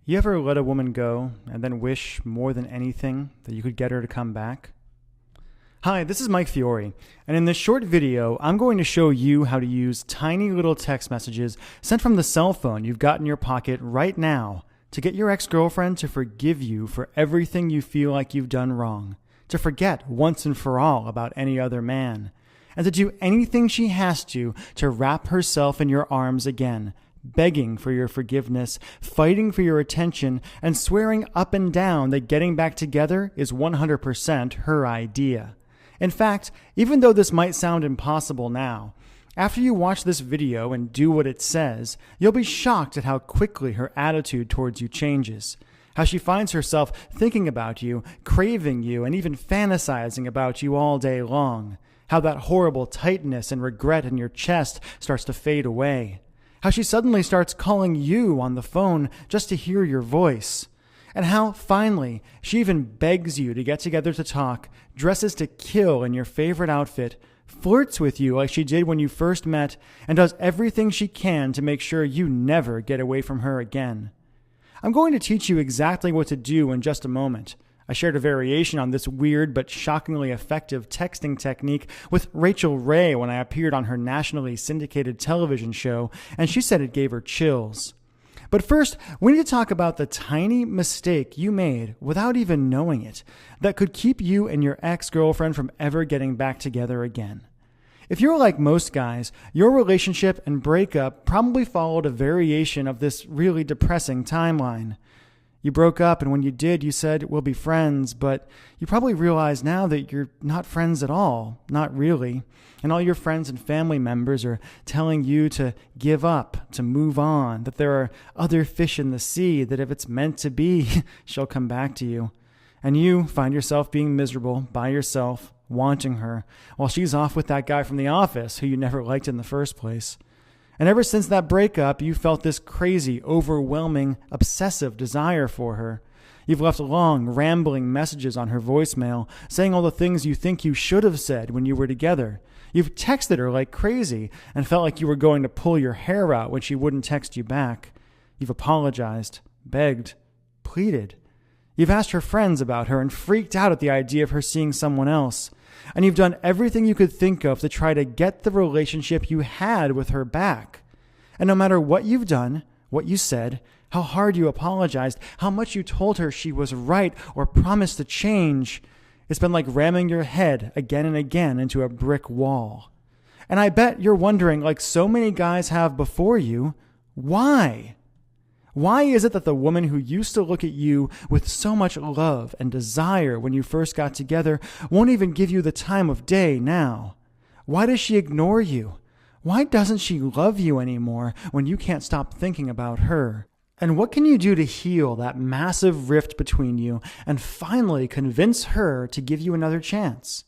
You ever let a woman go and then wish more than anything that you could get her to come back? Hi, this is Mike Fiore, and in this short video, I'm going to show you how to use tiny little text messages sent from the cell phone you've got in your pocket right now to get your ex-girlfriend to forgive you for everything you feel like you've done wrong, to forget once and for all about any other man, and to do anything she has to wrap herself in your arms again, begging for your forgiveness, fighting for your attention, and swearing up and down that getting back together is 100% her idea. In fact, even though this might sound impossible now, after you watch this video and do what it says, you'll be shocked at how quickly her attitude towards you changes, how she finds herself thinking about you, craving you, and even fantasizing about you all day long, how that horrible tightness and regret in your chest starts to fade away, how she suddenly starts calling you on the phone just to hear your voice, and how, finally, she even begs you to get together to talk, dresses to kill in your favorite outfit, flirts with you like she did when you first met, and does everything she can to make sure you never get away from her again. I'm going to teach you exactly what to do in just a moment. I shared a variation on this weird but shockingly effective texting technique with Rachel Ray when I appeared on her nationally syndicated television show, and she said it gave her chills. But first, we need to talk about the tiny mistake you made without even knowing it that could keep you and your ex-girlfriend from ever getting back together again. If you're like most guys, your relationship and breakup probably followed a variation of this really depressing timeline. You broke up, and when you did, you said, "We'll be friends," but you probably realize now that you're not friends at all, not really, and all your friends and family members are telling you to give up, to move on, that there are other fish in the sea, that if it's meant to be, she'll come back to you. And you find yourself being miserable by yourself, wanting her, while she's off with that guy from the office who you never liked in the first place. And ever since that breakup, you felt this crazy, overwhelming, obsessive desire for her. You've left long, rambling messages on her voicemail, saying all the things you think you should have said when you were together. You've texted her like crazy and felt like you were going to pull your hair out when she wouldn't text you back. You've apologized, begged, pleaded. You've asked her friends about her and freaked out at the idea of her seeing someone else. And you've done everything you could think of to try to get the relationship you had with her back. And no matter what you've done, what you said, how hard you apologized, how much you told her she was right or promised to change, it's been like ramming your head again and again into a brick wall. And I bet you're wondering, like so many guys have before you, why? Why is it that the woman who used to look at you with so much love and desire when you first got together won't even give you the time of day now? Why does she ignore you? Why doesn't she love you anymore when you can't stop thinking about her? And what can you do to heal that massive rift between you and finally convince her to give you another chance?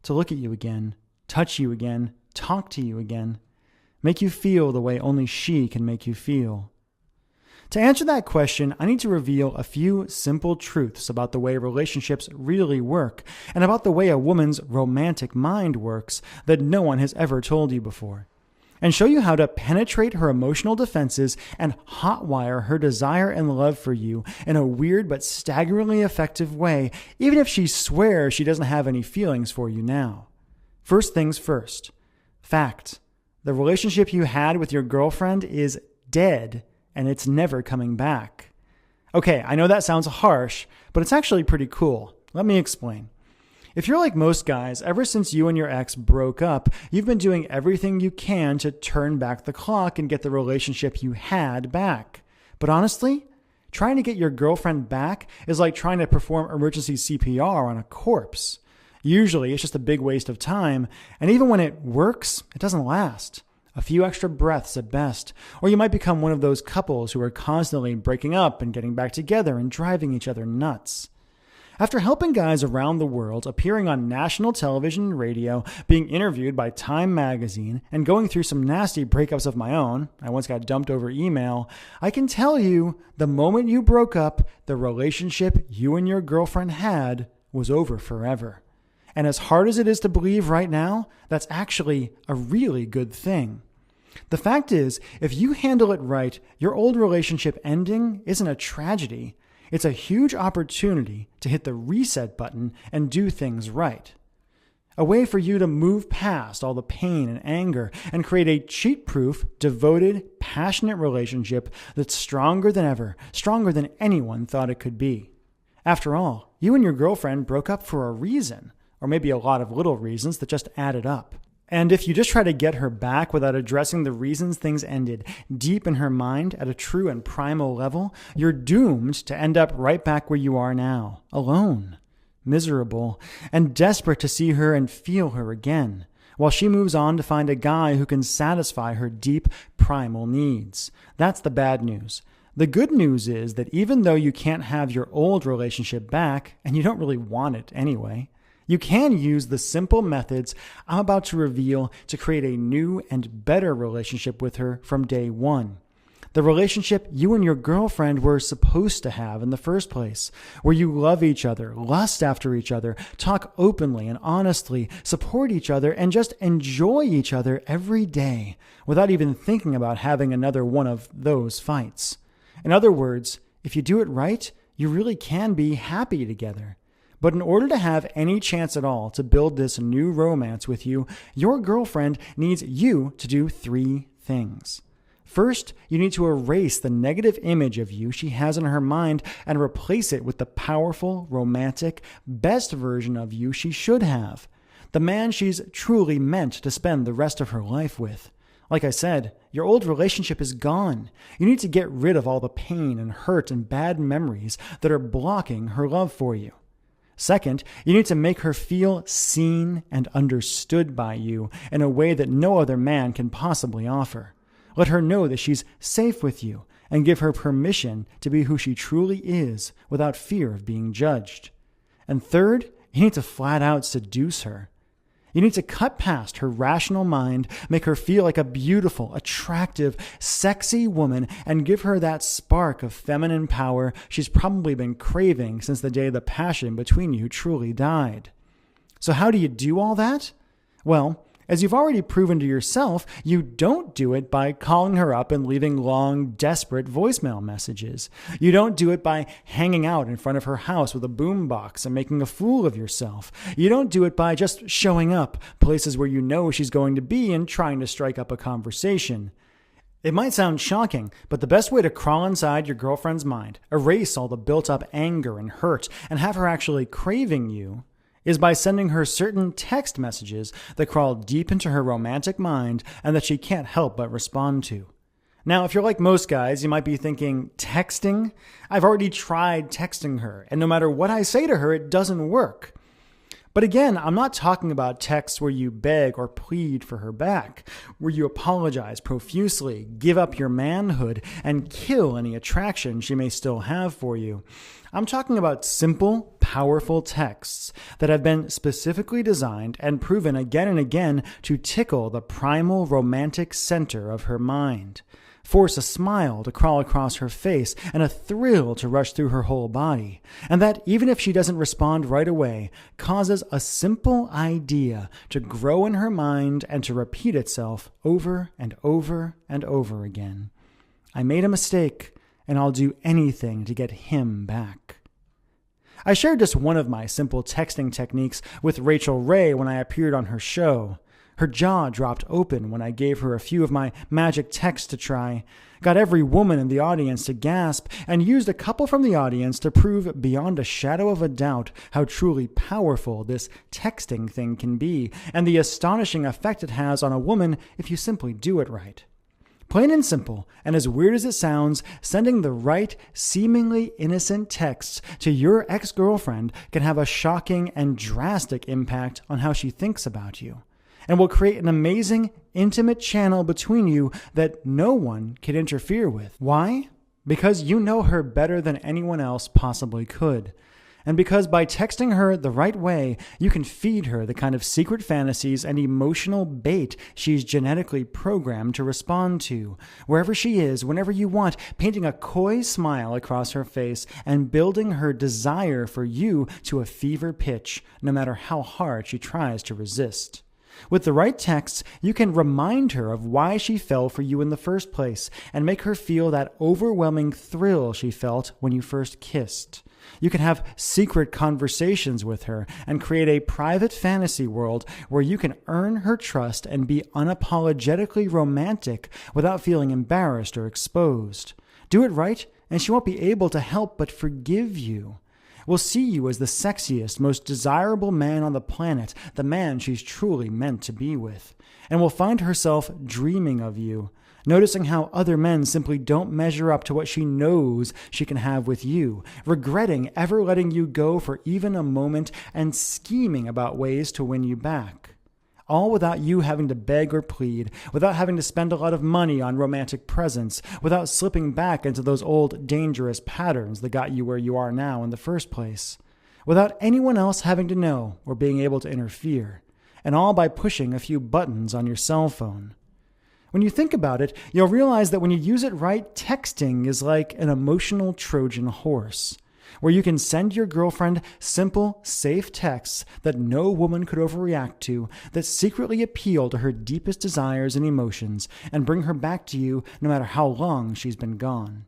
To look at you again, touch you again, talk to you again, make you feel the way only she can make you feel. To answer that question, I need to reveal a few simple truths about the way relationships really work and about the way a woman's romantic mind works that no one has ever told you before, and show you how to penetrate her emotional defenses and hotwire her desire and love for you in a weird but staggeringly effective way, even if she swears she doesn't have any feelings for you now. First things first. Fact. The relationship you had with your girlfriend is dead, and it's never coming back. Okay, I know that sounds harsh, but it's actually pretty cool. Let me explain. If you're like most guys, ever since you and your ex broke up, you've been doing everything you can to turn back the clock and get the relationship you had back. But honestly, trying to get your girlfriend back is like trying to perform emergency CPR on a corpse. Usually, it's just a big waste of time, and even when it works, it doesn't last. A few extra breaths at best, or you might become one of those couples who are constantly breaking up and getting back together and driving each other nuts. After helping guys around the world, appearing on national television and radio, being interviewed by Time magazine, and going through some nasty breakups of my own, I once got dumped over email, I can tell you, the moment you broke up, the relationship you and your girlfriend had was over forever. And as hard as it is to believe right now, that's actually a really good thing. The fact is, if you handle it right, your old relationship ending isn't a tragedy. It's a huge opportunity to hit the reset button and do things right. A way for you to move past all the pain and anger and create a cheat-proof, devoted, passionate relationship that's stronger than ever, stronger than anyone thought it could be. After all, you and your girlfriend broke up for a reason, or maybe a lot of little reasons that just added up. And if you just try to get her back without addressing the reasons things ended deep in her mind at a true and primal level, you're doomed to end up right back where you are now, alone, miserable, and desperate to see her and feel her again, while she moves on to find a guy who can satisfy her deep, primal needs. That's the bad news. The good news is that even though you can't have your old relationship back, and you don't really want it anyway, you can use the simple methods I'm about to reveal to create a new and better relationship with her from day one. The relationship you and your girlfriend were supposed to have in the first place, where you love each other, lust after each other, talk openly and honestly, support each other, and just enjoy each other every day without even thinking about having another one of those fights. In other words, if you do it right, you really can be happy together. But in order to have any chance at all to build this new romance with you, your girlfriend needs you to do 3 things. First, you need to erase the negative image of you she has in her mind and replace it with the powerful, romantic, best version of you she should have. The man she's truly meant to spend the rest of her life with. Like I said, your old relationship is gone. You need to get rid of all the pain and hurt and bad memories that are blocking her love for you. Second, you need to make her feel seen and understood by you in a way that no other man can possibly offer. Let her know that she's safe with you and give her permission to be who she truly is without fear of being judged. And third, you need to flat out seduce her. You need to cut past her rational mind, make her feel like a beautiful, attractive, sexy woman, and give her that spark of feminine power she's probably been craving since the day the passion between you truly died. So how do you do all that? Well, as you've already proven to yourself, you don't do it by calling her up and leaving long, desperate voicemail messages. You don't do it by hanging out in front of her house with a boombox and making a fool of yourself. You don't do it by just showing up places where you know she's going to be and trying to strike up a conversation. It might sound shocking, but the best way to crawl inside your girlfriend's mind, erase all the built-up anger and hurt, and have her actually craving you, is by sending her certain text messages that crawl deep into her romantic mind and that she can't help but respond to. Now, if you're like most guys, you might be thinking, texting? I've already tried texting her, and no matter what I say to her, it doesn't work. But again, I'm not talking about texts where you beg or plead for her back, where you apologize profusely, give up your manhood, and kill any attraction she may still have for you. I'm talking about simple, powerful texts that have been specifically designed and proven again and again to tickle the primal romantic center of her mind, force a smile to crawl across her face and a thrill to rush through her whole body, and that, even if she doesn't respond right away, causes a simple idea to grow in her mind and to repeat itself over and over and over again. I made a mistake, and I'll do anything to get him back. I shared just one of my simple texting techniques with Rachel Ray when I appeared on her show. Her jaw dropped open when I gave her a few of my magic texts to try, got every woman in the audience to gasp, and used a couple from the audience to prove beyond a shadow of a doubt how truly powerful this texting thing can be, and the astonishing effect it has on a woman if you simply do it right. Plain and simple, and as weird as it sounds, sending the right, seemingly innocent texts to your ex-girlfriend can have a shocking and drastic impact on how she thinks about you, and will create an amazing, intimate channel between you that no one can interfere with. Why? Because you know her better than anyone else possibly could. And because by texting her the right way, you can feed her the kind of secret fantasies and emotional bait she's genetically programmed to respond to, wherever she is, whenever you want, painting a coy smile across her face and building her desire for you to a fever pitch, no matter how hard she tries to resist. With the right texts, you can remind her of why she fell for you in the first place and make her feel that overwhelming thrill she felt when you first kissed. You can have secret conversations with her and create a private fantasy world where you can earn her trust and be unapologetically romantic without feeling embarrassed or exposed. Do it right, and she won't be able to help but forgive you. Will see you as the sexiest, most desirable man on the planet, the man she's truly meant to be with, and will find herself dreaming of you, noticing how other men simply don't measure up to what she knows she can have with you, regretting ever letting you go for even a moment and scheming about ways to win you back. All without you having to beg or plead, without having to spend a lot of money on romantic presents, without slipping back into those old dangerous patterns that got you where you are now in the first place, without anyone else having to know or being able to interfere, and all by pushing a few buttons on your cell phone. When you think about it, you'll realize that when you use it right, texting is like an emotional Trojan horse, where you can send your girlfriend simple, safe texts that no woman could overreact to, that secretly appeal to her deepest desires and emotions, and bring her back to you no matter how long she's been gone.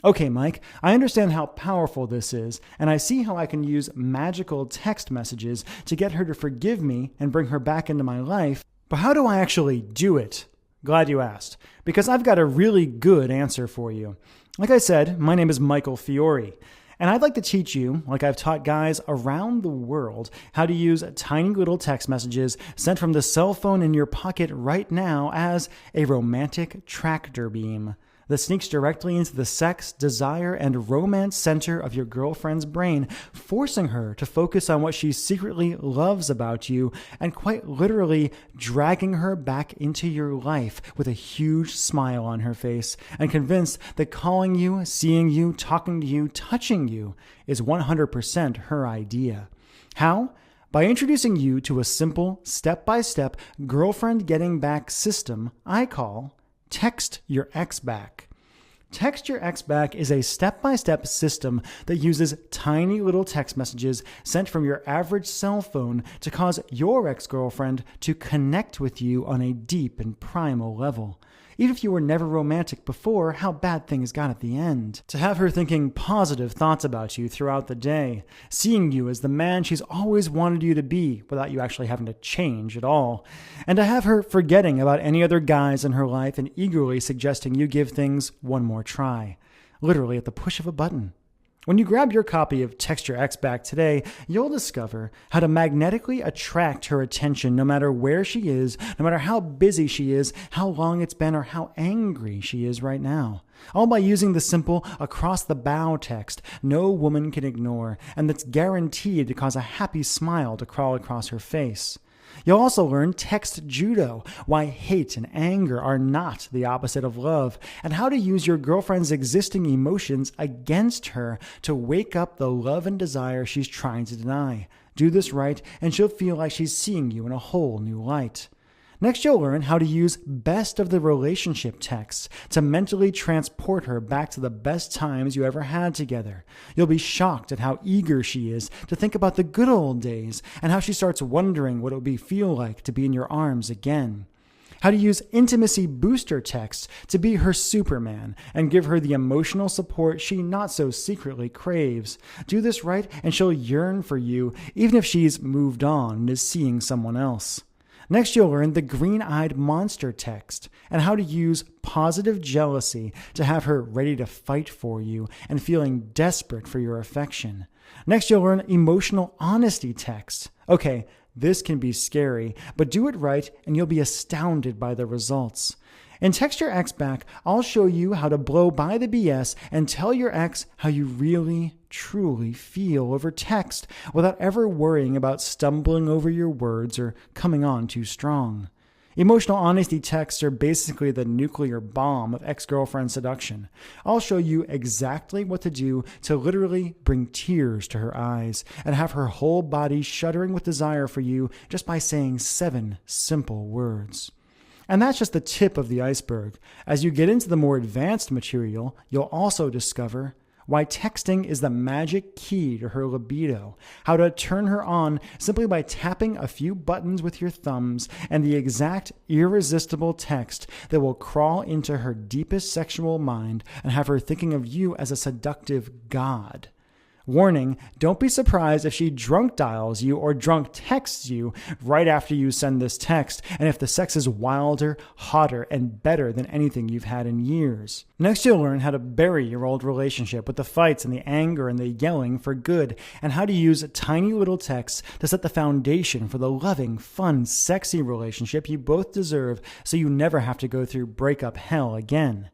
Okay, Mike, I understand how powerful this is, and I see how I can use magical text messages to get her to forgive me and bring her back into my life, but how do I actually do it? Glad you asked, because I've got a really good answer for you. Like I said, my name is Michael Fiore, and I'd like to teach you, like I've taught guys around the world, how to use tiny little text messages sent from the cell phone in your pocket right now as a romantic tractor beam that sneaks directly into the sex, desire, and romance center of your girlfriend's brain, forcing her to focus on what she secretly loves about you and quite literally dragging her back into your life with a huge smile on her face and convinced that calling you, seeing you, talking to you, touching you is 100% her idea. How? By introducing you to a simple, step-by-step girlfriend getting back system I call Text Your Ex Back. Text Your Ex Back is a step-by-step system that uses tiny little text messages sent from your average cell phone to cause your ex-girlfriend to connect with you on a deep and primal level. Even if you were never romantic before, how bad things got at the end. To have her thinking positive thoughts about you throughout the day, seeing you as the man she's always wanted you to be without you actually having to change at all, and to have her forgetting about any other guys in her life and eagerly suggesting you give things one more try, literally at the push of a button. When you grab your copy of Text Your Ex Back today, you'll discover how to magnetically attract her attention no matter where she is, no matter how busy she is, how long it's been, or how angry she is right now. All by using the simple across-the-bow text no woman can ignore, and that's guaranteed to cause a happy smile to crawl across her face. You'll also learn text judo, why hate and anger are not the opposite of love, and how to use your girlfriend's existing emotions against her to wake up the love and desire she's trying to deny. Do this right, and she'll feel like she's seeing you in a whole new light. Next, you'll learn how to use best of the relationship texts to mentally transport her back to the best times you ever had together. You'll be shocked at how eager she is to think about the good old days and how she starts wondering what it would feel like to be in your arms again. How to use intimacy booster texts to be her Superman and give her the emotional support she not so secretly craves. Do this right, and she'll yearn for you even if she's moved on and is seeing someone else. Next, you'll learn the green-eyed monster text and how to use positive jealousy to have her ready to fight for you and feeling desperate for your affection. Next, you'll learn emotional honesty text. Okay, this can be scary, but do it right and you'll be astounded by the results. In Text Your Ex Back, I'll show you how to blow by the BS and tell your ex how you really, truly feel over text without ever worrying about stumbling over your words or coming on too strong. Emotional honesty texts are basically the nuclear bomb of ex-girlfriend seduction. I'll show you exactly what to do to literally bring tears to her eyes and have her whole body shuddering with desire for you just by saying 7 simple words. And that's just the tip of the iceberg. As you get into the more advanced material, you'll also discover why texting is the magic key to her libido, how to turn her on simply by tapping a few buttons with your thumbs, and the exact irresistible text that will crawl into her deepest sexual mind and have her thinking of you as a seductive god. Warning, don't be surprised if she drunk dials you or drunk texts you right after you send this text, and if the sex is wilder, hotter, and better than anything you've had in years. Next, you'll learn how to bury your old relationship with the fights and the anger and the yelling for good, and how to use tiny little texts to set the foundation for the loving, fun, sexy relationship you both deserve so you never have to go through breakup hell again.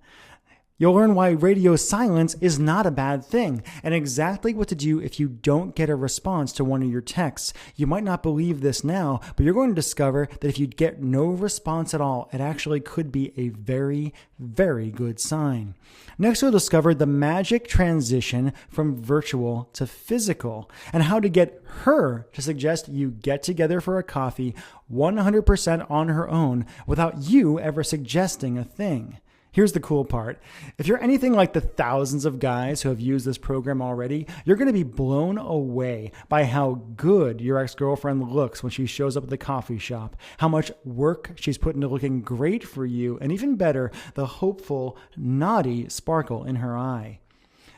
You'll learn why radio silence is not a bad thing, and exactly what to do if you don't get a response to one of your texts. You might not believe this now, but you're going to discover that if you get no response at all, it actually could be a very, very good sign. Next, you'll discover the magic transition from virtual to physical, and how to get her to suggest you get together for a coffee 100% on her own without you ever suggesting a thing. Here's the cool part. If you're anything like the thousands of guys who have used this program already, you're going to be blown away by how good your ex-girlfriend looks when she shows up at the coffee shop, how much work she's put into looking great for you, and even better, the hopeful, naughty sparkle in her eye.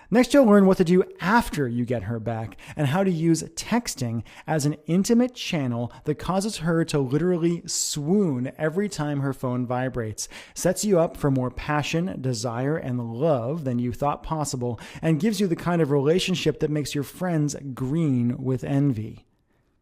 Next, you'll learn what to do after you get her back and how to use texting as an intimate channel that causes her to literally swoon every time her phone vibrates, sets you up for more passion, desire, and love than you thought possible, and gives you the kind of relationship that makes your friends green with envy.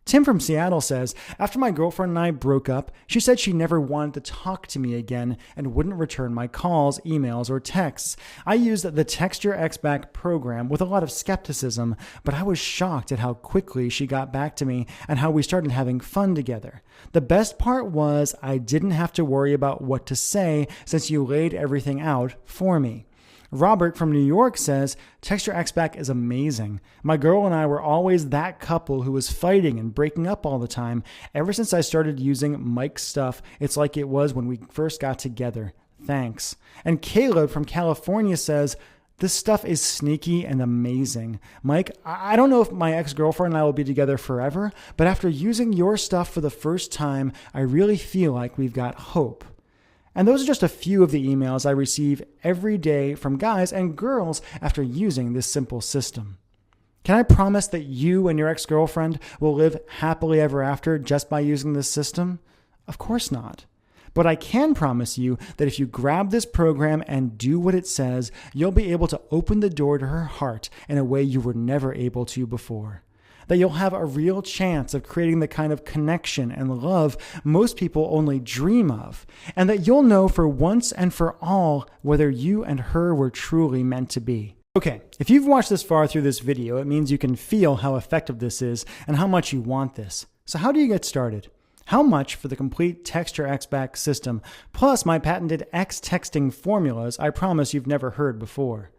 Tim from Seattle says, after my girlfriend and I broke up, she said she never wanted to talk to me again and wouldn't return my calls, emails, or texts. I used the Text Your Ex Back program with a lot of skepticism, but I was shocked at how quickly she got back to me and how we started having fun together. The best part was I didn't have to worry about what to say since you laid everything out for me. Robert from New York says, Text Your Ex Back is amazing. My girl and I were always that couple who was fighting and breaking up all the time. Ever since I started using Mike's stuff, it's like it was when we first got together. Thanks. And Caleb from California says, this stuff is sneaky and amazing. Mike, I don't know if my ex-girlfriend and I will be together forever, but after using your stuff for the first time, I really feel like we've got hope. And those are just a few of the emails I receive every day from guys and girls after using this simple system. Can I promise that you and your ex-girlfriend will live happily ever after just by using this system? Of course not. But I can promise you that if you grab this program and do what it says, you'll be able to open the door to her heart in a way you were never able to before. That you'll have a real chance of creating the kind of connection and love most people only dream of, and that you'll know for once and for all whether you and her were truly meant to be. Okay, if you've watched this far through this video, it means you can feel how effective this is and how much you want this. So how do you get started? How much for the complete Text Your Ex Back system, plus my patented X texting formulas I promise you've never heard before?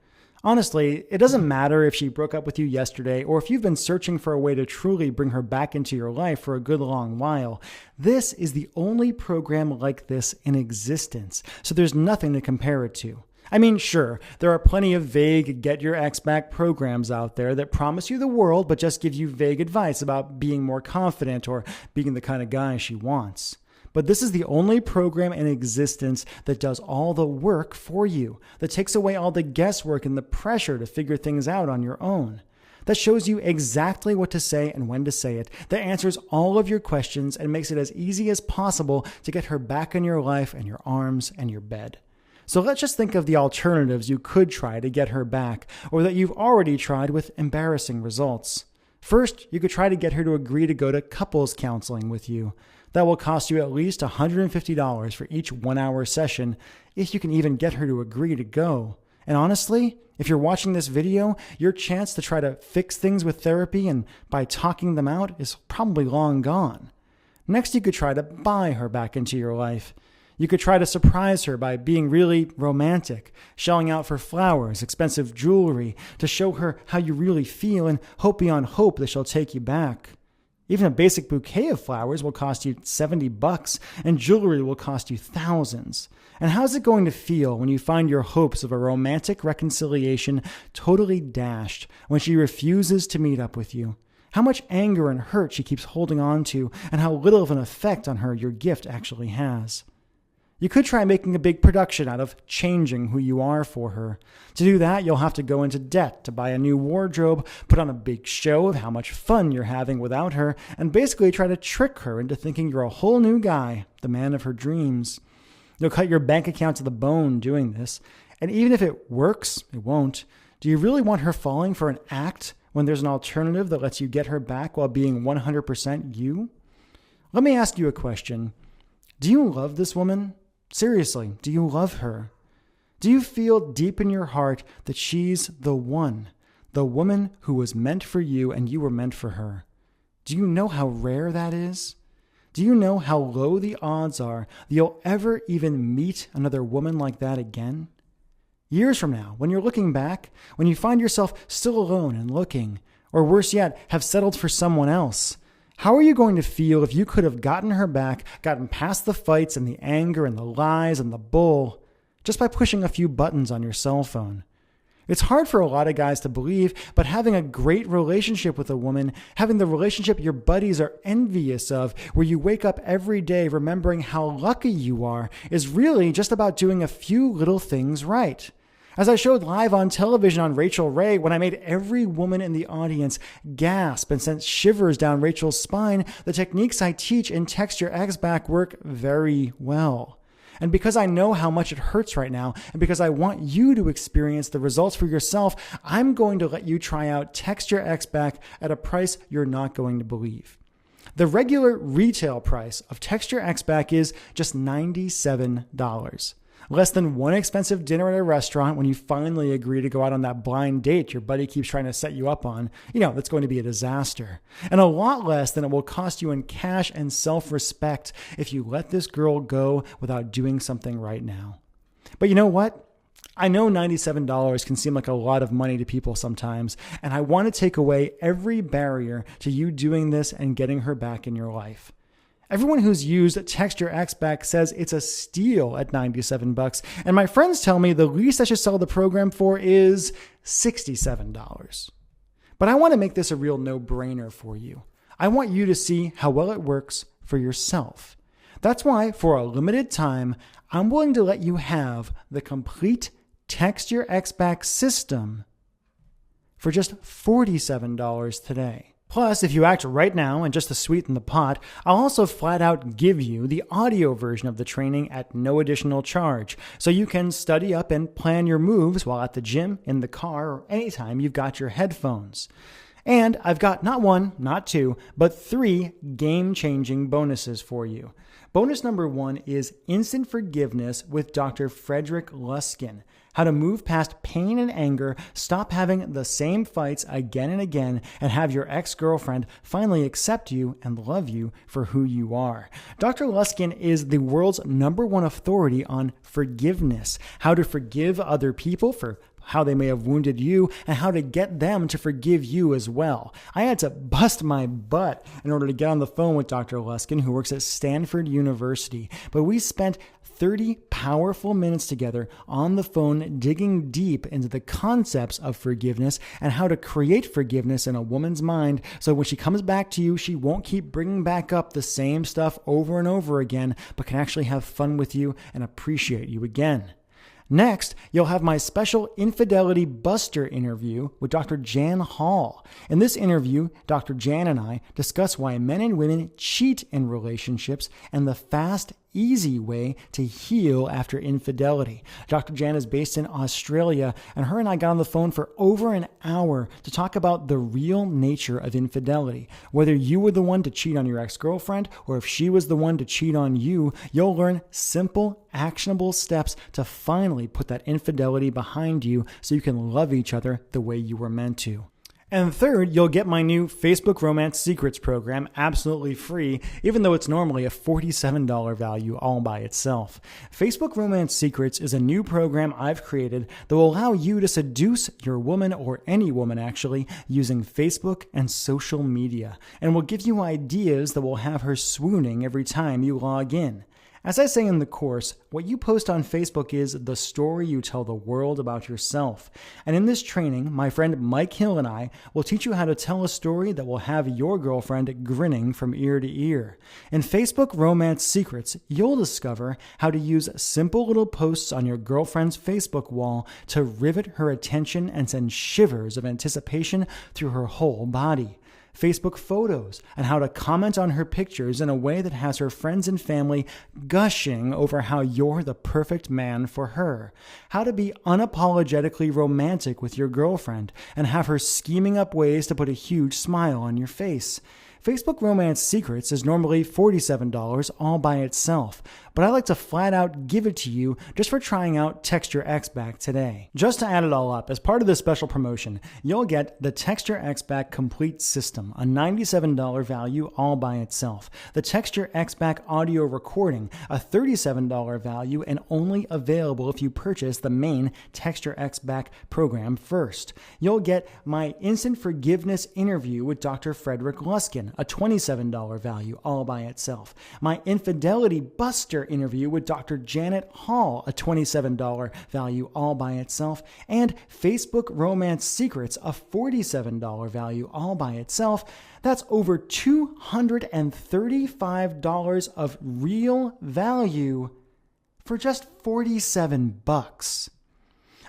Honestly, it doesn't matter if she broke up with you yesterday or if you've been searching for a way to truly bring her back into your life for a good long while. This is the only program like this in existence, so there's nothing to compare it to. I mean, sure, there are plenty of vague Get Your Ex Back programs out there that promise you the world but just give you vague advice about being more confident or being the kind of guy she wants. But this is the only program in existence that does all the work for you, that takes away all the guesswork and the pressure to figure things out on your own, that shows you exactly what to say and when to say it, that answers all of your questions and makes it as easy as possible to get her back in your life and your arms and your bed. So let's just think of the alternatives you could try to get her back, or that you've already tried with embarrassing results. First, you could try to get her to agree to go to couples counseling with you. That will cost you at least $150 for each 1-hour session, if you can even get her to agree to go. And honestly, if you're watching this video, your chance to try to fix things with therapy and by talking them out is probably long gone. Next, you could try to buy her back into your life. You could try to surprise her by being really romantic, shelling out for flowers, expensive jewelry, to show her how you really feel and hope beyond hope that she'll take you back. Even a basic bouquet of flowers will cost you $70, and jewelry will cost you thousands. And how's it going to feel when you find your hopes of a romantic reconciliation totally dashed when she refuses to meet up with you? How much anger and hurt she keeps holding on to, and how little of an effect on her your gift actually has. You could try making a big production out of changing who you are for her. To do that, you'll have to go into debt to buy a new wardrobe, put on a big show of how much fun you're having without her, and basically try to trick her into thinking you're a whole new guy, the man of her dreams. You'll cut your bank account to the bone doing this, and even if it works, it won't. Do you really want her falling for an act when there's an alternative that lets you get her back while being 100% you? Let me ask you a question. Do you love this woman? Seriously, do you love her? Do you feel deep in your heart that she's the one, the woman who was meant for you and you were meant for her? Do you know how rare that is? Do you know how low the odds are that you'll ever even meet another woman like that again? Years from now, when you're looking back, when you find yourself still alone and looking, or worse yet, have settled for someone else, how are you going to feel if you could have gotten her back, gotten past the fights and the anger and the lies and the bull, just by pushing a few buttons on your cell phone? It's hard for a lot of guys to believe, but having a great relationship with a woman, having the relationship your buddies are envious of, where you wake up every day remembering how lucky you are, is really just about doing a few little things right. As I showed live on television on Rachel Ray, when I made every woman in the audience gasp and sent shivers down Rachel's spine, the techniques I teach in Text Your Ex Back work very well. And because I know how much it hurts right now, and because I want you to experience the results for yourself, I'm going to let you try out Text Your Ex Back at a price you're not going to believe. The regular retail price of Text Your Ex Back is just $97. Less than one expensive dinner at a restaurant when you finally agree to go out on that blind date your buddy keeps trying to set you up on. That's going to be a disaster. And a lot less than it will cost you in cash and self-respect if you let this girl go without doing something right now. But you know what? I know $97 can seem like a lot of money to people sometimes, and I want to take away every barrier to you doing this and getting her back in your life. Everyone who's used Text Your Ex Back says it's a steal at $97, and my friends tell me the least I should sell the program for is $67. But I want to make this a real no-brainer for you. I want you to see how well it works for yourself. That's why, for a limited time, I'm willing to let you have the complete Text Your Ex Back system for just $47 today. Plus, if you act right now and just to sweeten the pot, I'll also flat out give you the audio version of the training at no additional charge, so you can study up and plan your moves while at the gym, in the car, or anytime you've got your headphones. And I've got not one, not two, but 3 game-changing bonuses for you. Bonus number 1 is Instant Forgiveness with Dr. Frederick Luskin. How to move past pain and anger, stop having the same fights again and again, and have your ex-girlfriend finally accept you and love you for who you are. Dr. Luskin is the world's #1 authority on forgiveness, how to forgive other people for how they may have wounded you, and how to get them to forgive you as well. I had to bust my butt in order to get on the phone with Dr. Luskin, who works at Stanford University. But we spent 30 powerful minutes together on the phone digging deep into the concepts of forgiveness and how to create forgiveness in a woman's mind so when she comes back to you, she won't keep bringing back up the same stuff over and over again, but can actually have fun with you and appreciate you again. Next, you'll have my special Infidelity Buster interview with Dr. Jan Hall. In this interview, Dr. Jan and I discuss why men and women cheat in relationships and the fast, easy way to heal after infidelity. Dr. Jan is based in Australia, and her and I got on the phone for over an hour to talk about the real nature of infidelity. Whether you were the one to cheat on your ex-girlfriend or if she was the one to cheat on you, you'll learn simple, actionable steps to finally put that infidelity behind you so you can love each other the way you were meant to. And third, you'll get my new Facebook Romance Secrets program absolutely free, even though it's normally a $47 value all by itself. Facebook Romance Secrets is a new program I've created that will allow you to seduce your woman, or any woman actually, using Facebook and social media, and will give you ideas that will have her swooning every time you log in. As I say in the course, what you post on Facebook is the story you tell the world about yourself. And in this training, my friend Mike Hill and I will teach you how to tell a story that will have your girlfriend grinning from ear to ear. In Facebook Romance Secrets, you'll discover how to use simple little posts on your girlfriend's Facebook wall to rivet her attention and send shivers of anticipation through her whole body. Facebook photos, and how to comment on her pictures in a way that has her friends and family gushing over how you're the perfect man for her. How to be unapologetically romantic with your girlfriend and have her scheming up ways to put a huge smile on your face. Facebook Romance Secrets is normally $47 all by itself, but I like to flat out give it to you just for trying out Text Your Ex Back today. Just to add it all up, as part of this special promotion, you'll get the Text Your Ex Back Complete System, a $97 value all by itself. The Text Your Ex Back Audio Recording, a $37 value and only available if you purchase the main Text Your Ex Back program first. You'll get my Instant Forgiveness interview with Dr. Frederick Luskin, a $27 value all by itself. My Infidelity Buster interview with Dr. Janet Hall, a $27 value all by itself. And Facebook Romance Secrets, a $47 value all by itself. That's over $235 of real value for just 47 bucks.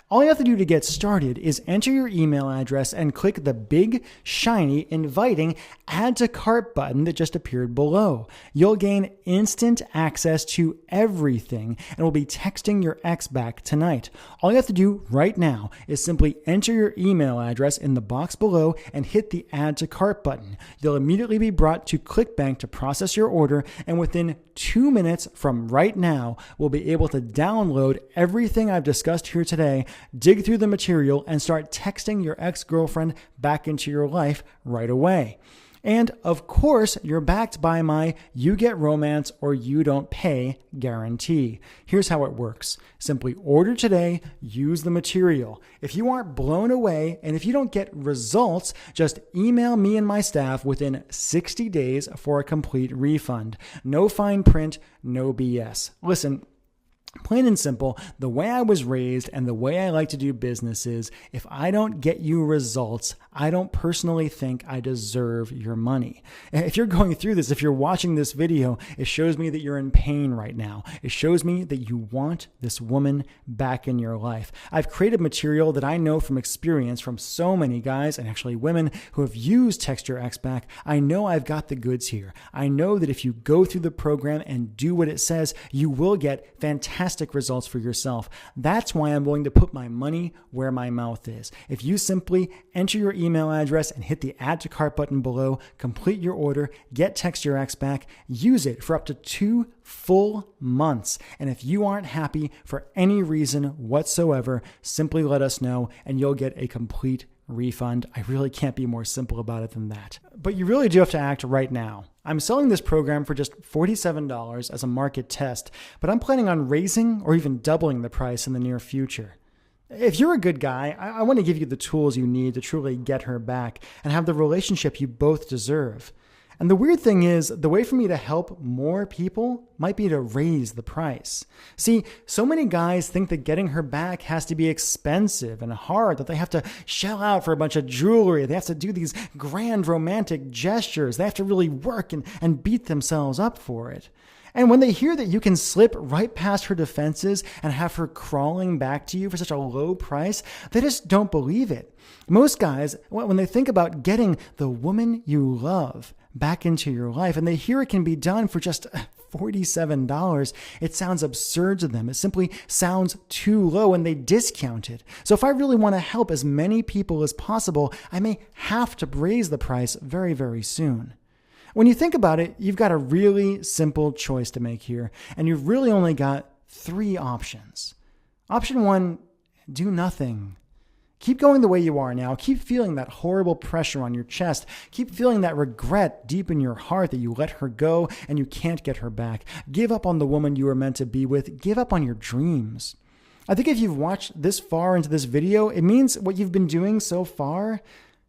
All you have to do to get started is enter your email address and click the big, shiny, inviting Add to Cart button that just appeared below. You'll gain instant access to everything and will be texting your ex back tonight. All you have to do right now is simply enter your email address in the box below and hit the Add to Cart button. You'll immediately be brought to ClickBank to process your order, and within 2 minutes from right now, we'll be able to download everything I've discussed here today, dig through the material, and start texting your ex-girlfriend back into your life right away. And of course, you're backed by my You Get Romance or You Don't Pay guarantee. Here's how it works. Simply order today, use the material. If you aren't blown away and if you don't get results, just email me and my staff within 60 days for a complete refund. No fine print, no BS. Listen, plain and simple, the way I was raised and the way I like to do business is, if I don't get you results, I don't personally think I deserve your money. If you're going through this, if you're watching this video, it shows me that you're in pain right now. It shows me that you want this woman back in your life. I've created material that I know from experience from so many guys, and actually women, who have used Text Your Ex Back. I know I've got the goods here. I know that if you go through the program and do what it says, you will get fantastic results for yourself. That's why I'm willing to put my money where my mouth is. If you simply enter your email address and hit the Add to Cart button below, complete your order, get Text Your Ex Back, use it for up to 2 full months. And if you aren't happy for any reason whatsoever, simply let us know and you'll get a complete refund. I really can't be more simple about it than that. But you really do have to act right now. I'm selling this program for just $47 as a market test, but I'm planning on raising or even doubling the price in the near future. If you're a good guy, I want to give you the tools you need to truly get her back and have the relationship you both deserve. And the weird thing is, the way for me to help more people might be to raise the price. See, so many guys think that getting her back has to be expensive and hard, that they have to shell out for a bunch of jewelry. They have to do these grand romantic gestures. They have to really work and beat themselves up for it. And when they hear that you can slip right past her defenses and have her crawling back to you for such a low price, they just don't believe it. Most guys, when they think about getting the woman you love back into your life and they hear it can be done for just $47, it sounds absurd to them. It simply sounds too low and they discount it. So if I really want to help as many people as possible, I may have to raise the price very, very soon. When you think about it, you've got a really simple choice to make here, and you've really only got 3 options. Option 1, do nothing. Keep going the way you are now. Keep feeling that horrible pressure on your chest. Keep feeling that regret deep in your heart that you let her go and you can't get her back. Give up on the woman you were meant to be with. Give up on your dreams. I think if you've watched this far into this video, it means what you've been doing so far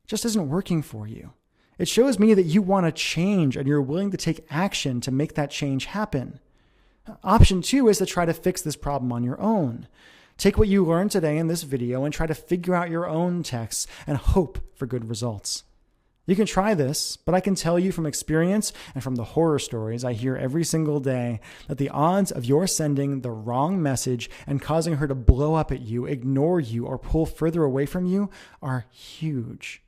just isn't working for you. It shows me that you want to change and you're willing to take action to make that change happen. Option 2 is to try to fix this problem on your own. Take what you learned today in this video and try to figure out your own texts and hope for good results. You can try this, but I can tell you from experience and from the horror stories I hear every single day that the odds of your sending the wrong message and causing her to blow up at you, ignore you, or pull further away from you are huge.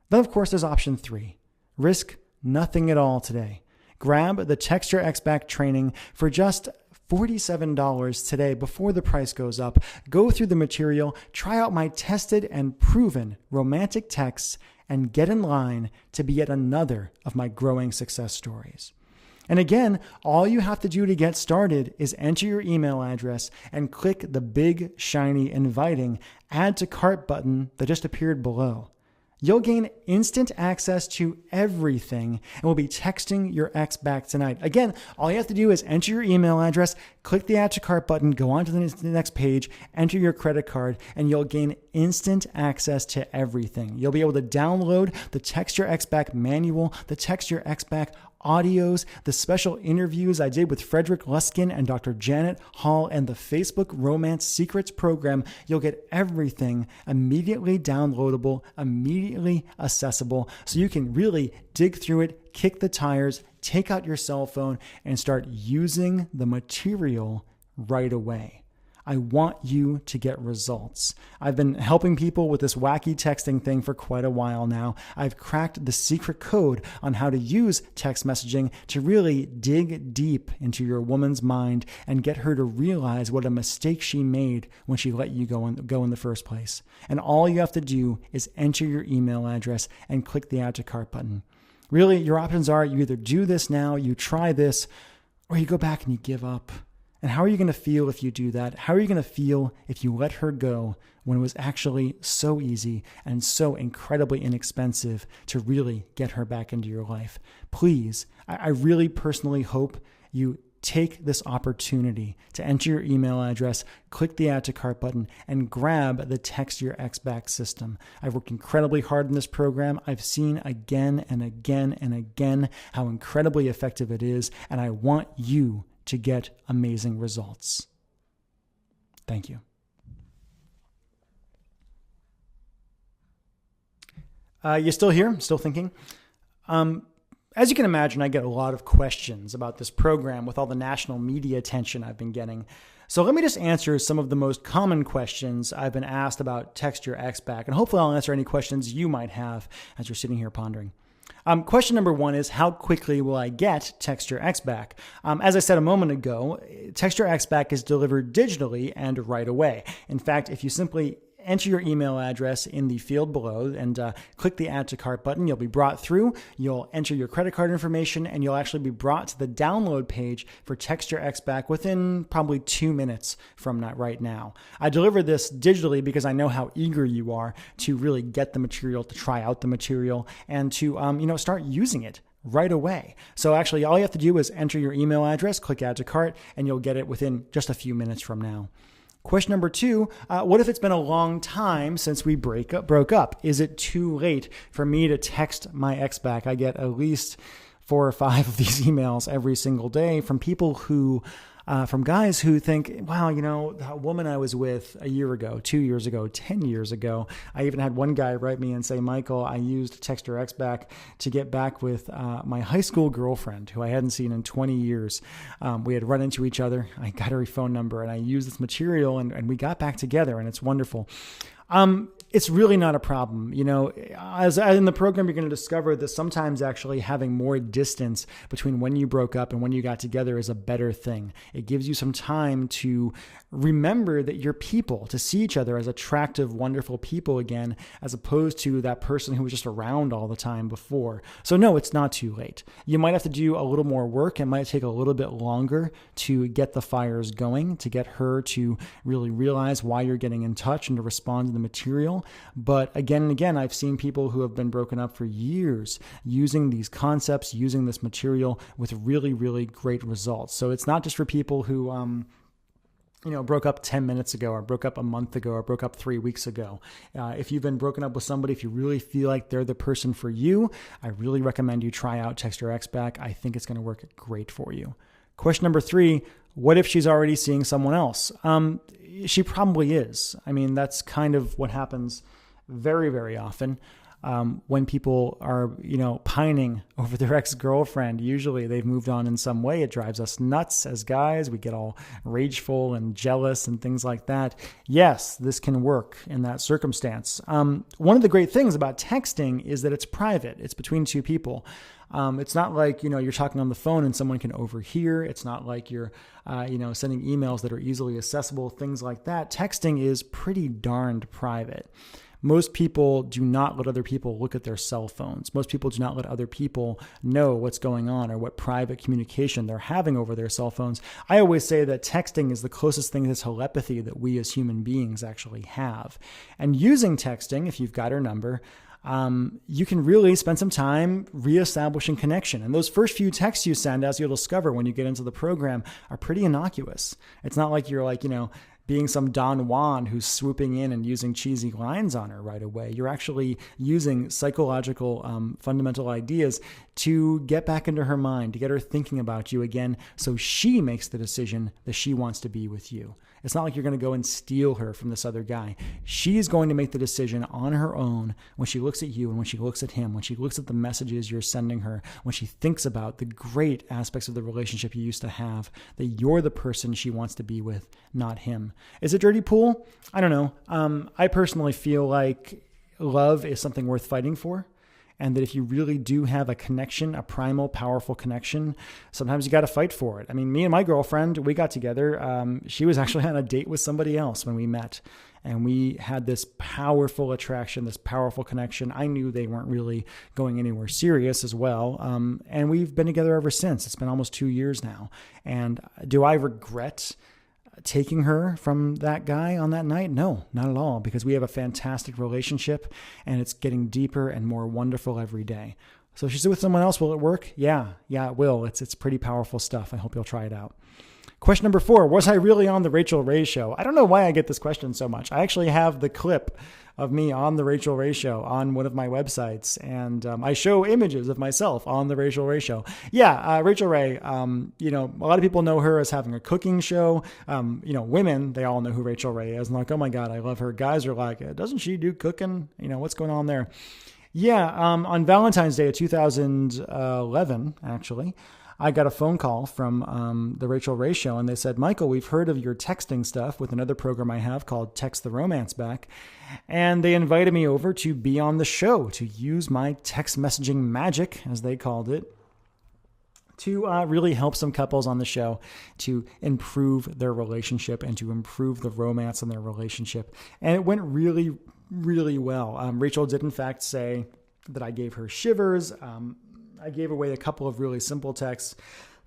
Then, of course, there's option 3. Risk nothing at all today. Grab the Text Your Ex Back training for just $47 today before the price goes up. Go through the material, try out my tested and proven romantic texts, and get in line to be yet another of my growing success stories. And again, all you have to do to get started is enter your email address and click the big, shiny, inviting Add to Cart button that just appeared below. You'll gain instant access to everything and will be texting your ex back tonight. Again, all you have to do is enter your email address, click the Add to Cart button, go on to the next page, enter your credit card, and you'll gain instant access to everything. You'll be able to download the Text Your Ex Back manual, the Text Your Ex Back audios, the special interviews I did with Frederick Luskin and Dr. Janet Hall, and the Facebook Romance Secrets program. You'll get everything immediately downloadable, immediately accessible, so you can really dig through it, kick the tires, take out your cell phone, and start using the material right away. I want you to get results. I've been helping people with this wacky texting thing for quite a while now. I've cracked the secret code on how to use text messaging to really dig deep into your woman's mind and get her to realize what a mistake she made when she let you go in the first place. And all you have to do is enter your email address and click the Add to Cart button. Really, your options are you either do this now, you try this, or you go back and you give up. And how are you going to feel if you do that? How are you going to feel if you let her go when it was actually so easy and so incredibly inexpensive to really get her back into your life? Please, I really personally hope you take this opportunity to enter your email address, click the Add to Cart button, and grab the Text Your Ex Back system. I've worked incredibly hard in this program. I've seen again and again and again how incredibly effective it is, and I want you to get amazing results. Thank you. You still here? Still thinking? As you can imagine, I get a lot of questions about this program with all the national media attention I've been getting. So let me just answer some of the most common questions I've been asked about Text Your Ex Back, and hopefully I'll answer any questions you might have as you're sitting here pondering. Question number 1 is, how quickly will I get Text Your Ex Back? As I said a moment ago, Text Your Ex Back is delivered digitally and right away. In fact, if you simply enter your email address in the field below and click the Add to Cart button, you'll be brought through, you'll enter your credit card information, and you'll actually be brought to the download page for Text Your Ex Back within probably 2 minutes from right now. I deliver this digitally because I know how eager you are to really get the material, to try out the material, and to start using it right away. So actually, all you have to do is enter your email address, click Add to Cart, and you'll get it within just a few minutes from now. Question number 2, what if it's been a long time since we broke up? Is it too late for me to text my ex back? I get at least 4 or 5 of these emails every single day from people from guys who think, wow, that woman I was with a year ago, 2 years ago, 10 years ago. I even had one guy write me and say, Michael, I used Text Your Ex Back to get back with my high school girlfriend who I hadn't seen in 20 years. We had run into each other. I got her phone number and I used this material and we got back together, and it's wonderful. It's really not a problem. As in the program, you're going to discover that sometimes actually having more distance between when you broke up and when you got together is a better thing. It gives you some time to remember that you're people, to see each other as attractive, wonderful people again, as opposed to that person who was just around all the time before. So no, it's not too late. You might have to do a little more work. It might take a little bit longer to get the fires going, to get her to really realize why you're getting in touch and to respond to the material. material. But again and again, I've seen people who have been broken up for years using these concepts, using this material with really, really great results. So it's not just for people who, broke up 10 minutes ago or broke up a month ago or broke up 3 weeks ago. If you've been broken up with somebody, if you really feel like they're the person for you, I really recommend you try out Text Your Ex Back. I think it's going to work great for you. Question number 3, what if she's already seeing someone else? She probably is. I mean, that's kind of what happens very, very often. When people are, pining over their ex-girlfriend, usually they've moved on in some way. It drives us nuts as guys. We get all rageful and jealous and things like that. Yes, this can work in that circumstance. One of the great things about texting is that it's private. It's between two people. It's not like, you're talking on the phone and someone can overhear. It's not like you're, sending emails that are easily accessible, things like that. Texting is pretty darned private. Most people do not let other people look at their cell phones. Most people do not let other people know what's going on or what private communication they're having over their cell phones. I always say that texting is the closest thing to telepathy that we as human beings actually have. And using texting, if you've got her number, you can really spend some time reestablishing connection. And those first few texts you send, as you'll discover when you get into the program, are pretty innocuous. It's not like you're being some Don Juan who's swooping in and using cheesy lines on her right away. You're actually using psychological fundamental ideas to get back into her mind, to get her thinking about you again, so she makes the decision that she wants to be with you. It's not like you're going to go and steal her from this other guy. She's going to make the decision on her own when she looks at you and when she looks at him, when she looks at the messages you're sending her, when she thinks about the great aspects of the relationship you used to have, that you're the person she wants to be with, not him. Is it dirty pool? I don't know. I personally feel like love is something worth fighting for. And that if you really do have a connection, a primal, powerful connection, sometimes you got to fight for it. I mean, me and my girlfriend, we got together. She was actually on a date with somebody else when we met. And we had this powerful attraction, this powerful connection. I knew they weren't really going anywhere serious as well. And we've been together ever since. It's been almost 2 years now. And do I regret taking her from that guy on that night? No, not at all, because we have a fantastic relationship and it's getting deeper and more wonderful every day. So if she's with someone else, will it work? Yeah, it will. It's pretty powerful stuff. I hope you'll try it out. Question number 4, was I really on the Rachel Ray Show? I don't know why I get this question so much. I actually have the clip of me on the Rachel Ray Show on one of my websites, and I show images of myself on the Rachel Ray Show. Yeah, Rachel Ray, a lot of people know her as having a cooking show. Women, they all know who Rachel Ray is, and like, oh my God, I love her. Guys are like, doesn't she do cooking? What's going on there? Yeah, on Valentine's Day of 2011, actually, I got a phone call from the Rachel Ray Show, and they said, Michael, we've heard of your texting stuff with another program I have called Text the Romance Back, and they invited me over to be on the show, to use my text messaging magic, as they called it, to really help some couples on the show to improve their relationship and to improve the romance in their relationship. And it went really, really well. Rachel did, in fact, say that I gave her shivers. I gave away a couple of really simple texts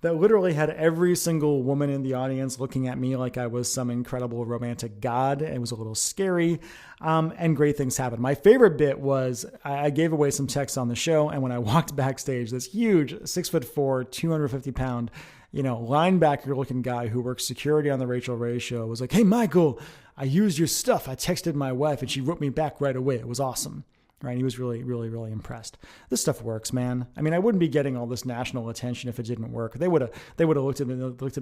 that literally had every single woman in the audience looking at me like I was some incredible romantic god. It was a little scary, and great things happened. My favorite bit was I gave away some texts on the show, and when I walked backstage, this huge 6'4", 250-pound, linebacker-looking guy who works security on the Rachel Ray Show was like, "Hey, Michael, I used your stuff. I texted my wife, and she wrote me back right away. It was awesome." Right? He was really, really, really impressed. This stuff works, man. I mean, I wouldn't be getting all this national attention if it didn't work. They would have looked at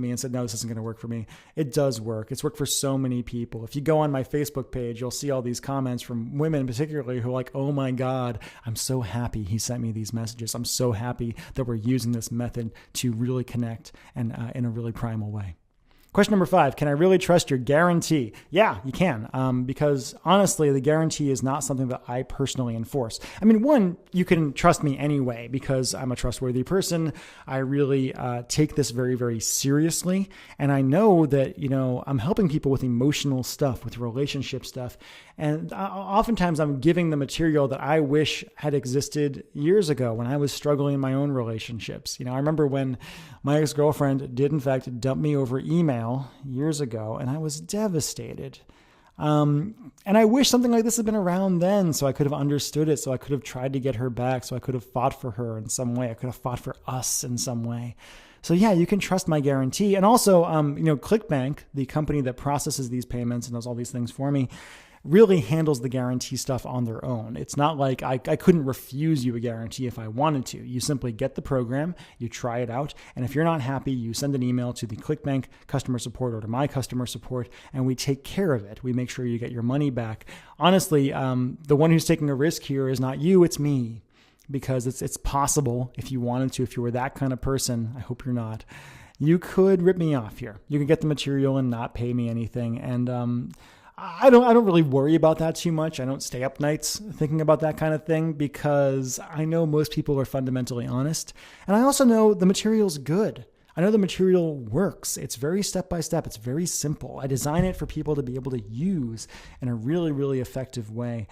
me and said, "No, this isn't going to work for me." It does work. It's worked for so many people. If you go on my Facebook page, you'll see all these comments from women, particularly, who are like, "Oh my God, I'm so happy he sent me these messages. I'm so happy that we're using this method to really connect and in a really primal way." Question number 5, can I really trust your guarantee? Yeah, you can, because honestly, the guarantee is not something that I personally enforce. I mean, one, you can trust me anyway because I'm a trustworthy person. I really take this very, very seriously. And I know that, I'm helping people with emotional stuff, with relationship stuff. And oftentimes I'm giving the material that I wish had existed years ago when I was struggling in my own relationships. I remember when my ex-girlfriend did in fact dump me over email years ago, and I was devastated. And I wish something like this had been around then so I could have understood it, so I could have tried to get her back, so I could have fought for her in some way. I could have fought for us in some way. So yeah, you can trust my guarantee. And also, ClickBank, the company that processes these payments and does all these things for me, really handles the guarantee stuff on their own. It's not like I couldn't refuse you a guarantee if I wanted to. You simply get the program, you try it out, and if you're not happy, you send an email to the ClickBank customer support or to my customer support, and we take care of it. We make sure you get your money back. Honestly, the one who's taking a risk here is not you, it's me. Because it's possible, if you wanted to, if you were that kind of person, I hope you're not, you could rip me off here. You could get the material and not pay me anything. And I don't really worry about that too much. I don't stay up nights thinking about that kind of thing because I know most people are fundamentally honest. And I also know the material's good. I know the material works. It's very step by step. It's very simple. I design it for people to be able to use in a really, really effective way.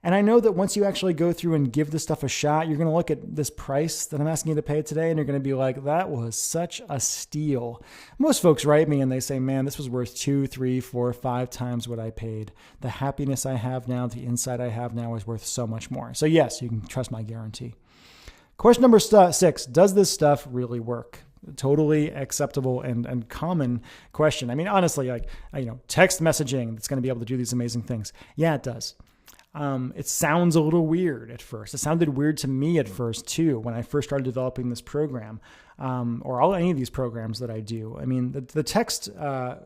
And I know that once you actually go through and give this stuff a shot, you're going to look at this price that I'm asking you to pay today, and you're going to be like, that was such a steal. Most folks write me and they say, man, this was worth 2, 3, 4, 5 times what I paid. The happiness I have now, the insight I have now is worth so much more. So yes, you can trust my guarantee. Question number 6, does this stuff really work? Totally acceptable and common question. I mean, honestly, text messaging that's going to be able to do these amazing things. Yeah, it does. It sounds a little weird at first. It sounded weird to me at first too, when I first started developing this program, or any of these programs that I do. I mean, the the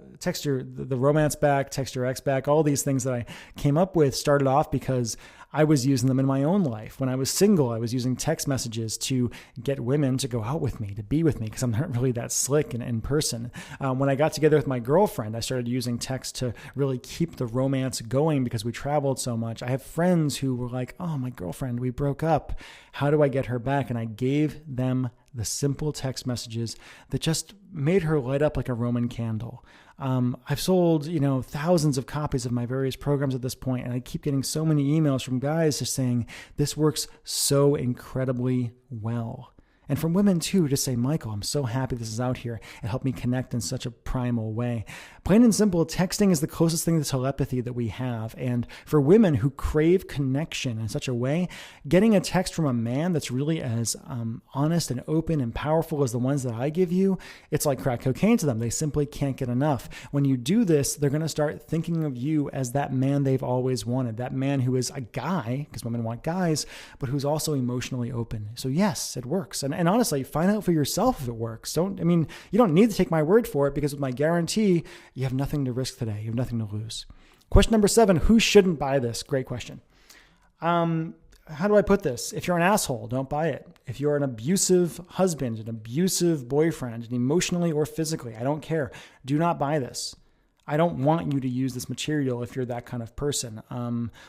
romance back, text your ex back, all these things that I came up with started off because I was using them in my own life. When I was single, I was using text messages to get women to go out with me, to be with me, because I'm not really that slick in person. When I got together with my girlfriend, I started using text to really keep the romance going because we traveled so much. I have friends who were like, oh, my girlfriend, we broke up. How do I get her back? And I gave them the simple text messages that just made her light up like a Roman candle. I've sold, thousands of copies of my various programs at this point, and I keep getting so many emails from guys just saying, this works so incredibly well. And from women too, to say, Michael, I'm so happy this is out here. It helped me connect in such a primal way. Plain and simple, texting is the closest thing to telepathy that we have. And for women who crave connection in such a way, getting a text from a man that's really as honest and open and powerful as the ones that I give you, it's like crack cocaine to them. They simply can't get enough. When you do this, they're going to start thinking of you as that man they've always wanted, that man who is a guy, because women want guys, but who's also emotionally open. So yes, it works. And honestly, find out for yourself if it works. You don't need to take my word for it, because with my guarantee, you have nothing to risk today. You have nothing to lose. Question number 7, who shouldn't buy this? Great question. How do I put this? If you're an asshole, don't buy it. If you're an abusive husband, an abusive boyfriend, and emotionally or physically, I don't care. Do not buy this. I don't want you to use this material if you're that kind of person.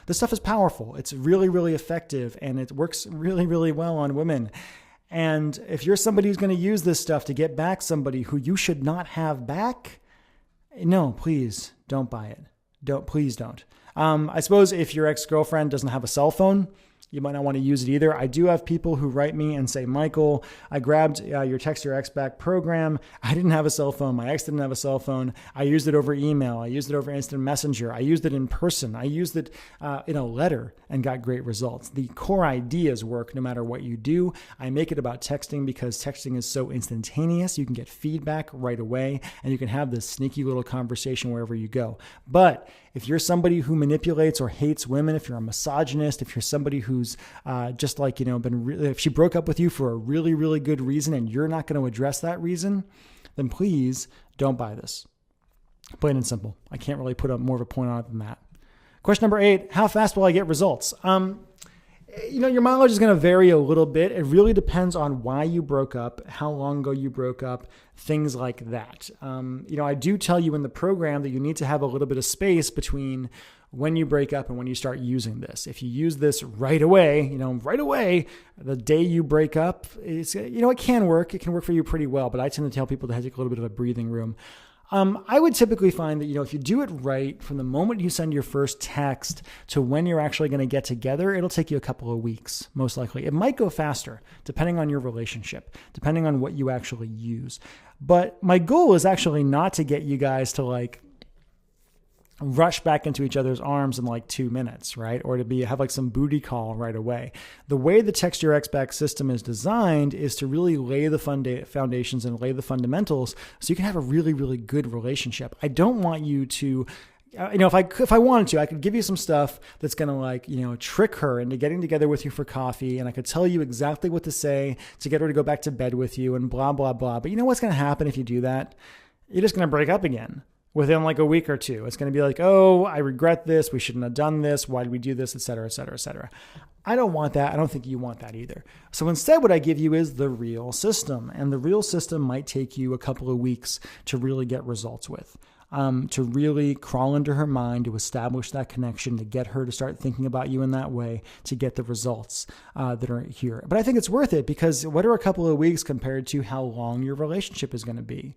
This stuff is powerful. It's really, really effective, and it works really, really well on women. And if you're somebody who's going to use this stuff to get back somebody who you should not have back, no, please don't buy it. Please don't. I suppose if your ex-girlfriend doesn't have a cell phone, you might not want to use it either. I do have people who write me and say, Michael, I grabbed your Text Your Ex Back program. I didn't have a cell phone. My ex didn't have a cell phone. I used it over email. I used it over instant messenger. I used it in person. I used it in a letter and got great results. The core ideas work no matter what you do. I make it about texting because texting is so instantaneous. You can get feedback right away, and you can have this sneaky little conversation wherever you go. But if you're somebody who manipulates or hates women, if you're a misogynist, if you're somebody who's just like, if she broke up with you for a really, really good reason and you're not going to address that reason, then please don't buy this. Plain and simple. I can't really put up more of a point on it than that. Question number 8, how fast will I get results? Your mileage is going to vary a little bit. It really depends on why you broke up, how long ago you broke up, things like that. I do tell you in the program that you need to have a little bit of space between when you break up and when you start using this. If you use this right away, the day you break up, it can work. It can work for you pretty well, but I tend to tell people to take a little bit of a breathing room. I would typically find that, if you do it right from the moment you send your first text to when you're actually going to get together, it'll take you a couple of weeks, most likely. It might go faster, depending on your relationship, depending on what you actually use. But my goal is actually not to get you guys to rush back into each other's arms in like 2 minutes, right? Or to have like some booty call right away. The way the Text Your Ex Back system is designed is to really lay the foundations and lay the fundamentals so you can have a really, really good relationship. I don't want you to, if I wanted to, I could give you some stuff that's going to trick her into getting together with you for coffee. And I could tell you exactly what to say to get her to go back to bed with you and blah, blah, blah. But you know what's going to happen if you do that? You're just going to break up again. Within like a week or two, it's going to be like, oh, I regret this. We shouldn't have done this. Why did we do this? Et cetera, et cetera, et cetera. I don't want that. I don't think you want that either. So instead, what I give you is the real system. And the real system might take you a couple of weeks to really get results with, to really crawl into her mind, to establish that connection, to get her to start thinking about you in that way, to get the results that are here. But I think it's worth it because what are a couple of weeks compared to how long your relationship is going to be?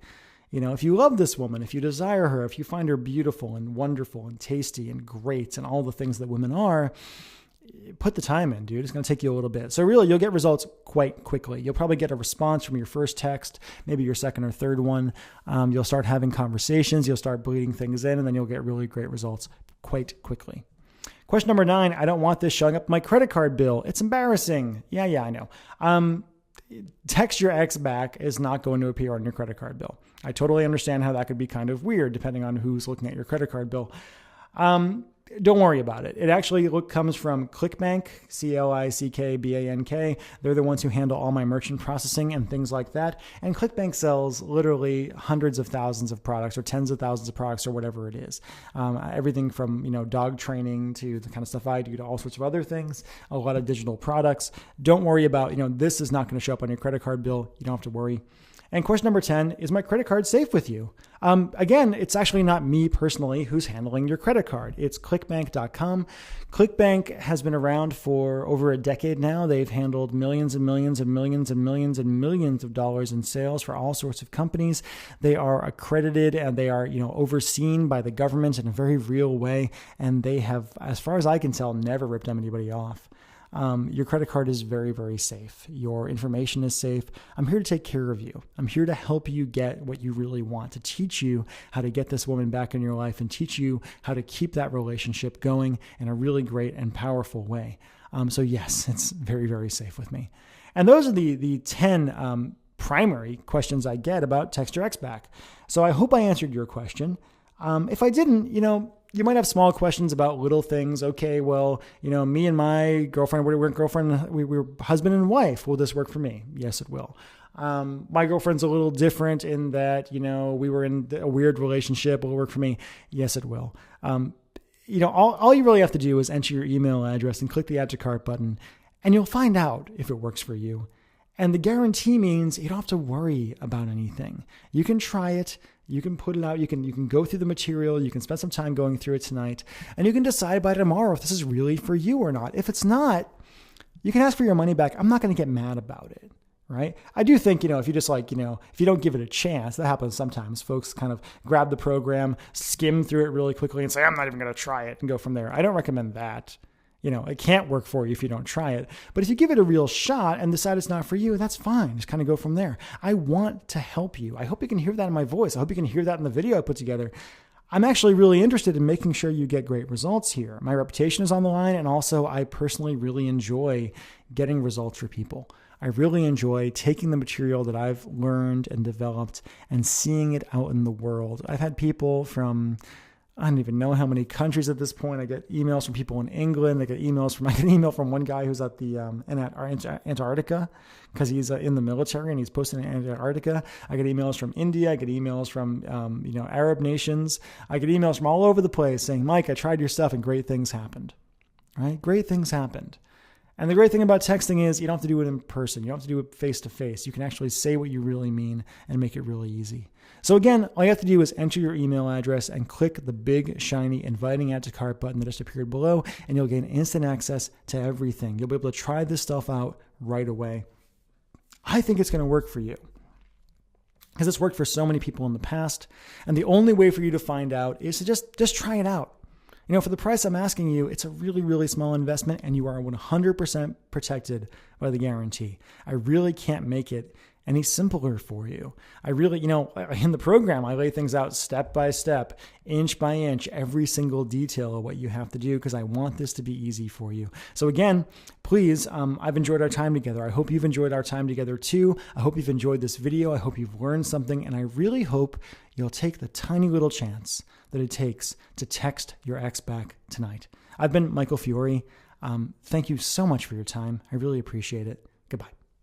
If you love this woman, if you desire her, if you find her beautiful and wonderful and tasty and great and all the things that women are, put the time in, dude. It's going to take you a little bit. So really, you'll get results quite quickly. You'll probably get a response from your first text, maybe your second or third one. You'll start having conversations. You'll start bleeding things in, and then you'll get really great results quite quickly. Question number 9, I don't want this showing up my credit card bill. It's embarrassing. Yeah, I know. Text Your Ex Back is not going to appear on your credit card bill. I totally understand how that could be kind of weird depending on who's looking at your credit card bill. Don't worry about it. It actually comes from ClickBank, ClickBank. They're the ones who handle all my merchant processing and things like that. And ClickBank sells literally hundreds of thousands of products or tens of thousands of products or whatever it is. Everything from, dog training to the kind of stuff I do to all sorts of other things, a lot of digital products. Don't worry about, this is not going to show up on your credit card bill. You don't have to worry. And question number 10, is my credit card safe with you? Again, it's actually not me personally who's handling your credit card. It's clickbank.com. ClickBank has been around for over a decade now. They've handled millions and millions and millions and millions and millions of dollars in sales for all sorts of companies. They are accredited and they are, overseen by the government in a very real way. And they have, as far as I can tell, never ripped anybody off. Your credit card is very, very safe. Your information is safe. I'm here to take care of you. I'm here to help you get what you really want, to teach you how to get this woman back in your life and teach you how to keep that relationship going in a really great and powerful way. So yes, it's very, very safe with me. And those are the 10 primary questions I get about Text Your Ex Back. So I hope I answered your question. If I didn't, you might have small questions about little things. Okay, well, me and my girlfriend, we were husband and wife. Will this work for me? Yes, it will. My girlfriend's a little different in that, we were in a weird relationship. Will it work for me? Yes, it will. All you really have to do is enter your email address and click the Add to Cart button, and you'll find out if it works for you. And the guarantee means you don't have to worry about anything. You can try it. You can put it out. You can go through the material. You can spend some time going through it tonight, and you can decide by tomorrow if this is really for you or not. If it's not, you can ask for your money back. I'm not going to get mad about it, right? I do think, if you just if you don't give it a chance, that happens sometimes. Folks kind of grab the program, skim through it really quickly and say, I'm not even going to try it and go from there. I don't recommend that. It can't work for you if you don't try it. But if you give it a real shot and decide it's not for you, that's fine. Just kind of go from there. I want to help you. I hope you can hear that in my voice. I hope you can hear that in the video I put together. I'm actually really interested in making sure you get great results here. My reputation is on the line, and also I personally really enjoy getting results for people. I really enjoy taking the material that I've learned and developed and seeing it out in the world. I've had people from I don't even know how many countries at this point. I get emails from people in England. I get an email from one guy who's at the Antarctica because he's in the military and he's posted in Antarctica. I get emails from India. I get emails from Arab nations. I get emails from all over the place saying, Mike, I tried your stuff and great things happened. Right? Great things happened. And the great thing about texting is you don't have to do it in person. You don't have to do it face to face. You can actually say what you really mean and make it really easy. So again, all you have to do is enter your email address and click the big, shiny, inviting add to cart button that just appeared below, and you'll gain instant access to everything. You'll be able to try this stuff out right away. I think it's going to work for you because it's worked for so many people in the past. And the only way for you to find out is to just try it out. For the price I'm asking you, it's a really, really small investment and you are 100% protected by the guarantee. I really can't make it any simpler for you. I really, in the program, I lay things out step by step, inch by inch, every single detail of what you have to do, because I want this to be easy for you. So again, please, I've enjoyed our time together. I hope you've enjoyed our time together too. I hope you've enjoyed this video. I hope you've learned something, and I really hope you'll take the tiny little chance that it takes to text your ex back tonight. I've been Michael Fiore. Thank you so much for your time. I really appreciate it. Goodbye.